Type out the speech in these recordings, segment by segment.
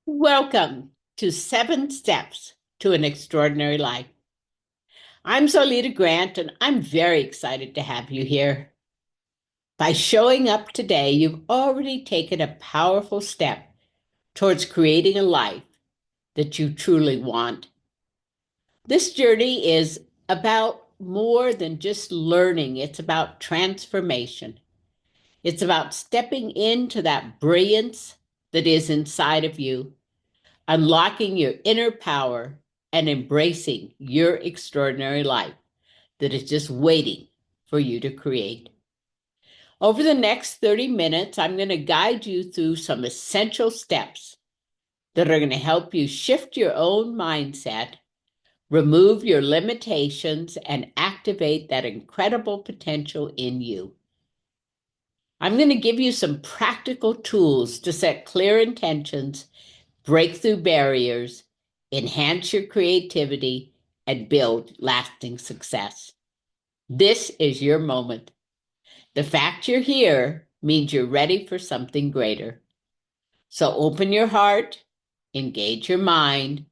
Welcome to 7 Steps to an Extraordinary Life. I'm Zoilita Grant, and I'm very excited to have you here. By showing up today, you've already taken a powerful step towards creating a life that you truly want. This journey is about more than just learning, it's about transformation. It's about stepping into that brilliance that is inside of you, unlocking your inner power, and embracing your extraordinary life that is just waiting for you to create. Over the next 30 minutes, I'm going to guide you through some essential steps that are going to help you shift your own mindset, remove your limitations, and activate that incredible potential in you. I'm going to give you some practical tools to set clear intentions, break through barriers, enhance your creativity, and build lasting success. This is your moment. The fact you're here means you're ready for something greater. So open your heart, engage your mind,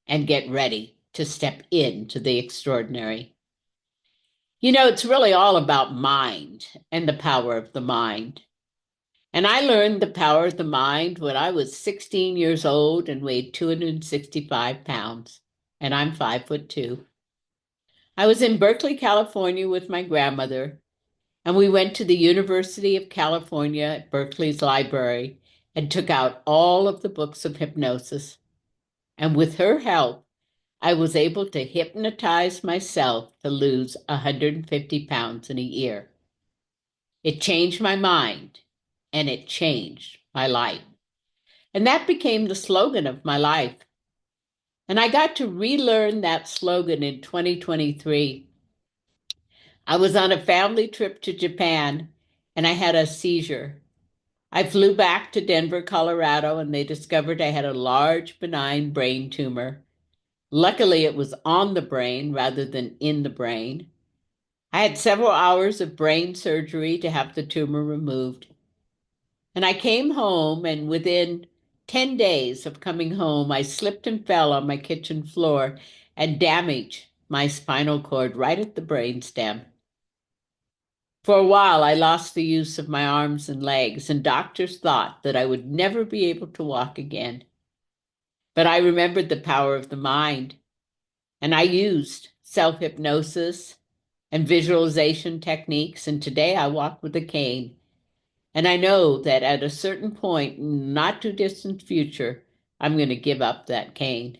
and get ready to step into the extraordinary. It's really all about mind and the power of the mind. And I learned the power of the mind when I was 16 years old and weighed 265 pounds, and I'm 5'2". I was in Berkeley, California with my grandmother, and we went to the University of California at Berkeley's library and took out all of the books of hypnosis. And with her help, I was able to hypnotize myself to lose 150 pounds in a year. It changed my mind, and it changed my life. And that became the slogan of my life. And I got to relearn that slogan in 2023. I was on a family trip to Japan and I had a seizure. I flew back to Denver, Colorado, and they discovered I had a large benign brain tumor. Luckily, it was on the brain rather than in the brain. I had several hours of brain surgery to have the tumor removed. And I came home, and within 10 days of coming home, I slipped and fell on my kitchen floor and damaged my spinal cord right at the brain stem. For a while, I lost the use of my arms and legs, and doctors thought that I would never be able to walk again. But I remembered the power of the mind, and I used self-hypnosis and visualization techniques, and today I walk with a cane. And I know that at a certain point, not too distant future, I'm going to give up that cane.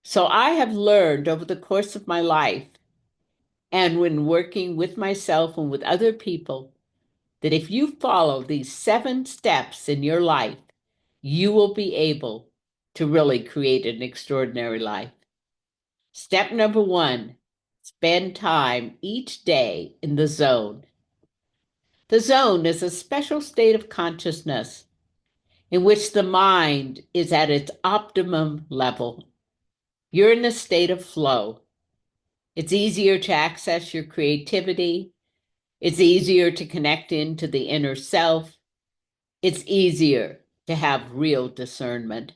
So I have learned over the course of my life and when working with myself and with other people that if you follow these 7 steps in your life, you will be able to really create an extraordinary life. Step number 1, spend time each day in the zone. The zone is a special state of consciousness in which the mind is at its optimum level. You're in a state of flow. It's easier to access your creativity. It's easier to connect into the inner self. It's easier to have real discernment.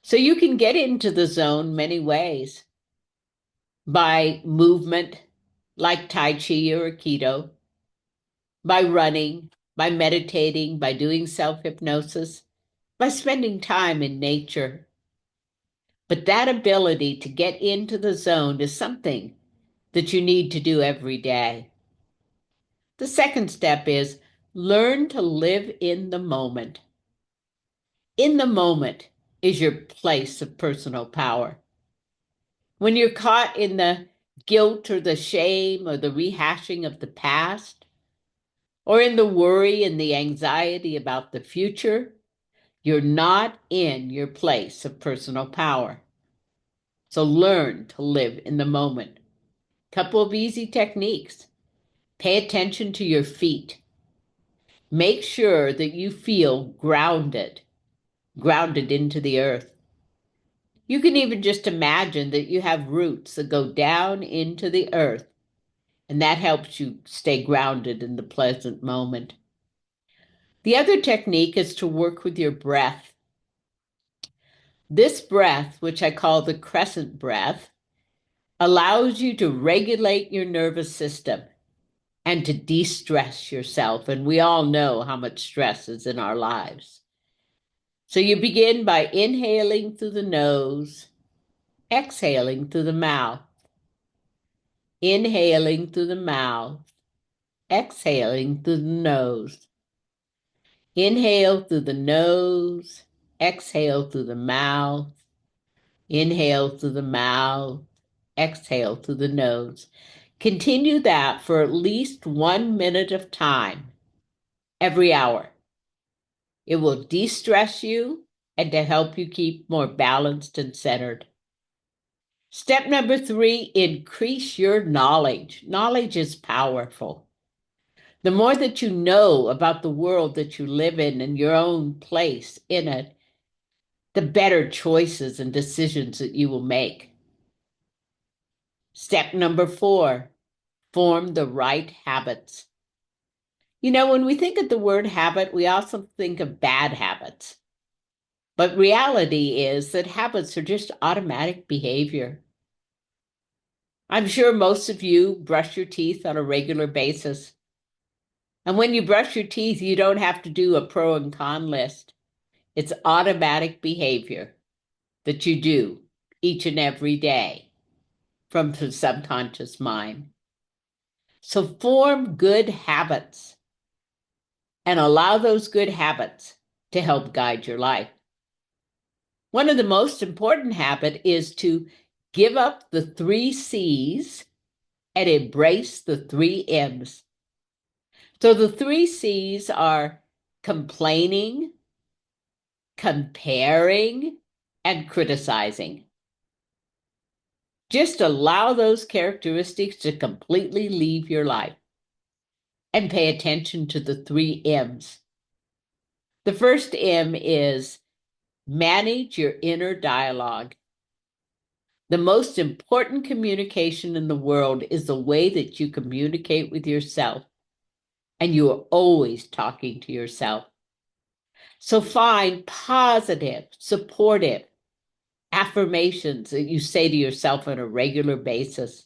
So you can get into the zone many ways. By movement, like Tai Chi or Aikido, by running, by meditating, by doing self-hypnosis, by spending time in nature. But that ability to get into the zone is something that you need to do every day. The second step is learn to live in the moment. In the moment is your place of personal power. When you're caught in the guilt or the shame or the rehashing of the past, or in the worry and the anxiety about the future, you're not in your place of personal power. So learn to live in the moment. Couple of easy techniques. Pay attention to your feet. Make sure that you feel grounded into the earth. You can even just imagine that you have roots that go down into the earth, and that helps you stay grounded in the present moment. The other technique is to work with your breath. This breath, which I call the crescent breath, allows you to regulate your nervous system and to de-stress yourself. And we all know how much stress is in our lives. So you begin by inhaling through the nose, exhaling through the mouth, inhaling through the mouth, exhaling through the nose. Inhale through the nose, exhale through the mouth, inhale through the mouth, exhale through the nose. Continue that for at least 1 minute of time every hour. It will de-stress you and to help you keep more balanced and centered. Step number 3, increase your knowledge. Knowledge is powerful. The more that you know about the world that you live in and your own place in it, the better choices and decisions that you will make. Step number 4, form the right habits. You know, when we think of the word habit, we also think of bad habits. But reality is that habits are just automatic behavior. I'm sure most of you brush your teeth on a regular basis. And when you brush your teeth, you don't have to do a pro and con list. It's automatic behavior that you do each and every day from the subconscious mind. So form good habits and allow those good habits to help guide your life. One of the most important habits is to give up the 3 C's and embrace the 3 M's. So the 3 C's are complaining, comparing, and criticizing. Just allow those characteristics to completely leave your life and pay attention to the 3 M's. The first M is manage your inner dialogue. The most important communication in the world is the way that you communicate with yourself, and you are always talking to yourself. So find positive, supportive affirmations that you say to yourself on a regular basis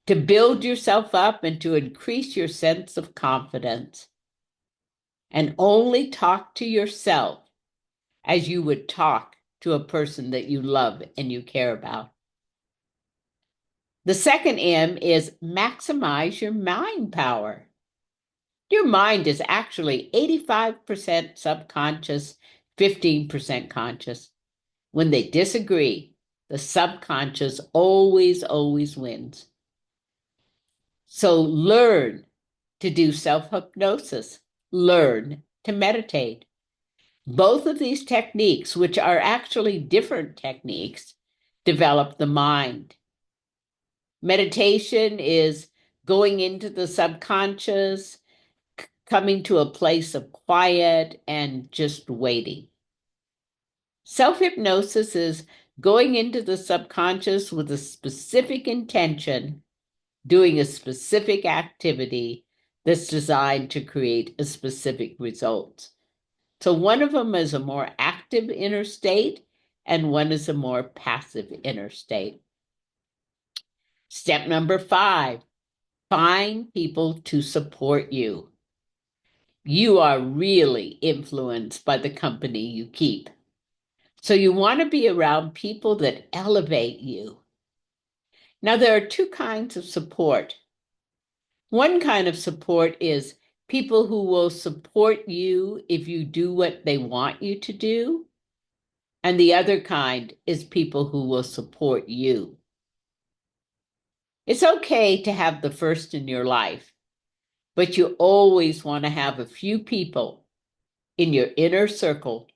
to build yourself up and to increase your sense of confidence. And only talk to yourself as you would talk to a person that you love and you care about. The second M is maximize your mind power. Your mind is actually 85% subconscious, 15% conscious. When they disagree, the subconscious always, always wins. So learn to do self-hypnosis. Learn to meditate. Both of these techniques, which are actually different techniques, develop the mind. Meditation is going into the subconscious, coming to a place of quiet and just waiting. Self-hypnosis is going into the subconscious with a specific intention, doing a specific activity that's designed to create a specific result. So one of them is a more active inner state, and one is a more passive inner state. Step number 5, find people to support you. You are really influenced by the company you keep. So you want to be around people that elevate you. Now, there are 2 kinds of support. One kind of support is people who will support you if you do what they want you to do. And the other kind is people who will support you. It's okay to have the first in your life, but you always want to have a few people in your inner circle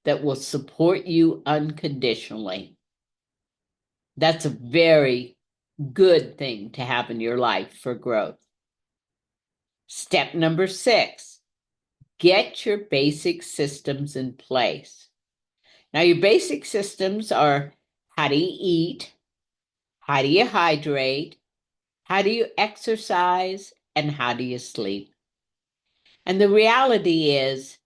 that will support you unconditionally. That's a very good thing to have in your life for growth. Step number 6, get your basic systems in place. Now, your basic systems are: how do you eat? How do you hydrate? How do you exercise? And how do you sleep? And the reality is,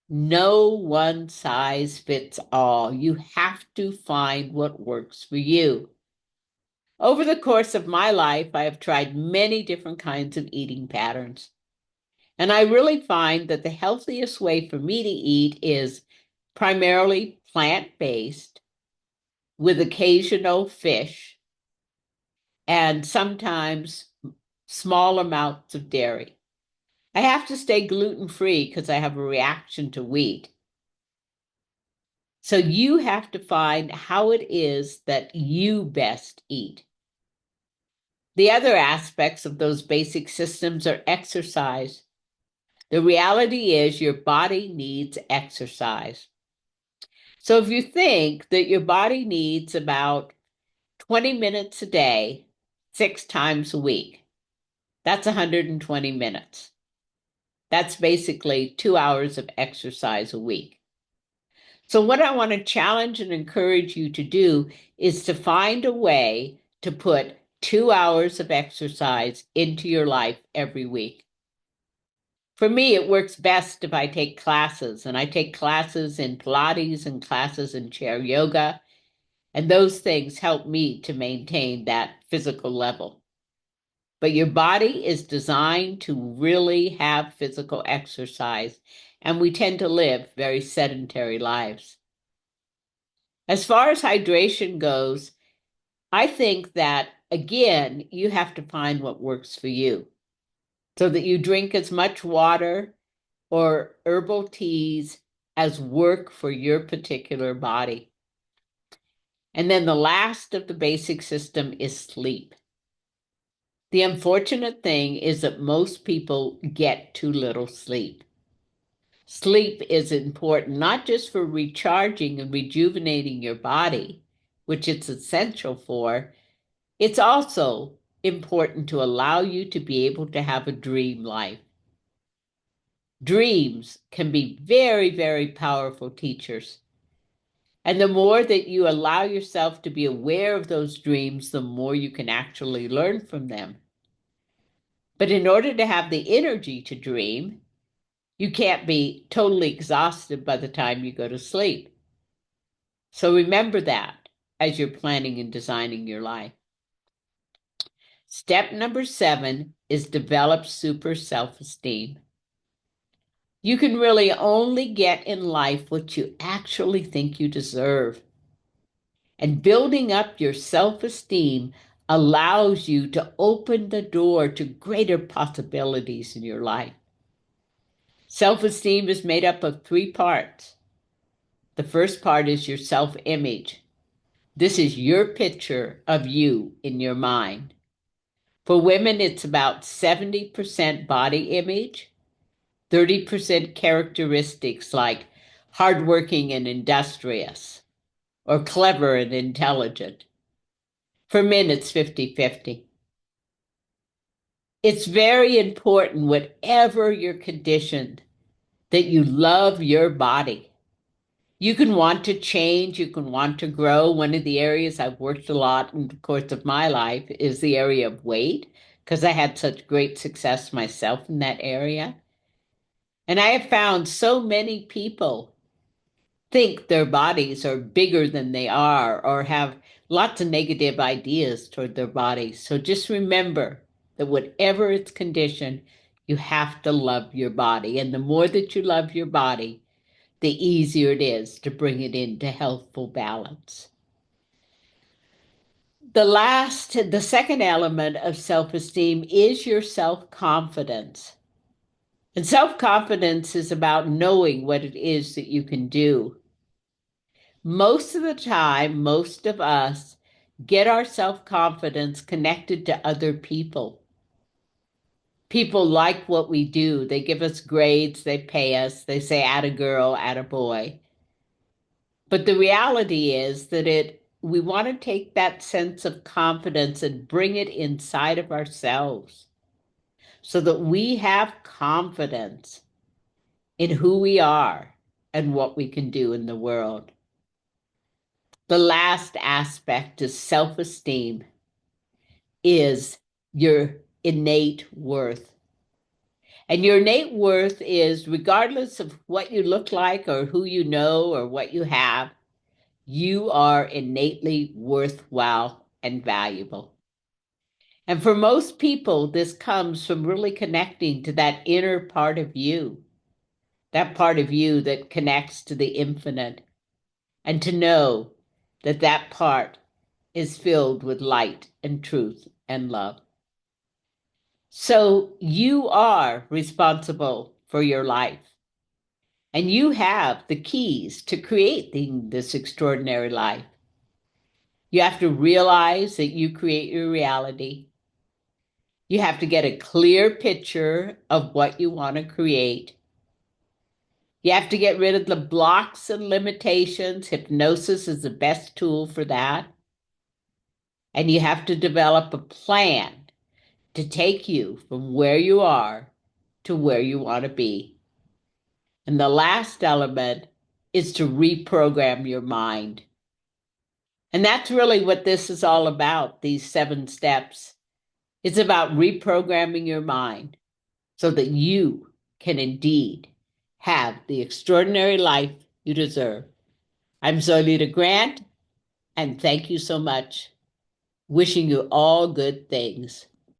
No one size fits all. You have to find what works for you. Over the course of my life, I have tried many different kinds of eating patterns. And I really find that the healthiest way for me to eat is primarily plant-based with occasional fish and sometimes small amounts of dairy. I have to stay gluten-free because I have a reaction to wheat. So you have to find how it is that you best eat. The other aspects of those basic systems are exercise. The reality is your body needs exercise. So if you think that your body needs about 20 minutes a day, 6 times a week, that's 120 minutes. That's basically 2 hours of exercise a week. So what I want to challenge and encourage you to do is to find a way to put 2 hours of exercise into your life every week. For me, it works best if I take classes, and I take classes in Pilates and classes in chair yoga, and those things help me to maintain that physical level. But your body is designed to really have physical exercise, and we tend to live very sedentary lives. As far as hydration goes, I think that, again, you have to find what works for you so that you drink as much water or herbal teas as work for your particular body. And then the last of the basic system is sleep. The unfortunate thing is that most people get too little sleep. Sleep is important not just for recharging and rejuvenating your body, which it's essential for, it's also important to allow you to be able to have a dream life. Dreams can be very, very powerful teachers. And the more that you allow yourself to be aware of those dreams, the more you can actually learn from them. But in order to have the energy to dream, you can't be totally exhausted by the time you go to sleep. So remember that as you're planning and designing your life. Step number 7 is develop super self-esteem. You can really only get in life what you actually think you deserve. And building up your self-esteem allows you to open the door to greater possibilities in your life. Self-esteem is made up of 3 parts. The first part is your self-image. This is your picture of you in your mind. For women, it's about 70% body image, 30% characteristics like hardworking and industrious, or clever and intelligent. For men, it's 50-50. It's very important, whatever you're conditioned, that you love your body. You can want to change, you can want to grow. One of the areas I've worked a lot in the course of my life is the area of weight, because I had such great success myself in that area. And I have found so many people think their bodies are bigger than they are or have lots of negative ideas toward their bodies. So just remember that whatever its condition, you have to love your body. And the more that you love your body, the easier it is to bring it into healthful balance. The second element of self-esteem is your self-confidence. And self-confidence is about knowing what it is that you can do. Most of the time, most of us get our self-confidence connected to other people. People like what we do. They give us grades, they pay us, they say, atta girl, atta boy. But the reality is that we want to take that sense of confidence and bring it inside of ourselves so that we have confidence in who we are and what we can do in the world. The last aspect of self-esteem is your innate worth. And your innate worth is, regardless of what you look like or who you know or what you have, you are innately worthwhile and valuable. And for most people, this comes from really connecting to that inner part of you, that part of you that connects to the infinite, and to know that that part is filled with light and truth and love. So you are responsible for your life, and you have the keys to creating this extraordinary life. You have to realize that you create your reality. You have to get a clear picture of what you want to create. You have to get rid of the blocks and limitations. Hypnosis is the best tool for that. And you have to develop a plan to take you from where you are to where you want to be. And the last element is to reprogram your mind. And that's really what this is all about, these 7 steps. It's about reprogramming your mind so that you can indeed have the extraordinary life you deserve. I'm Zoilita Grant, and thank you so much. Wishing you all good things.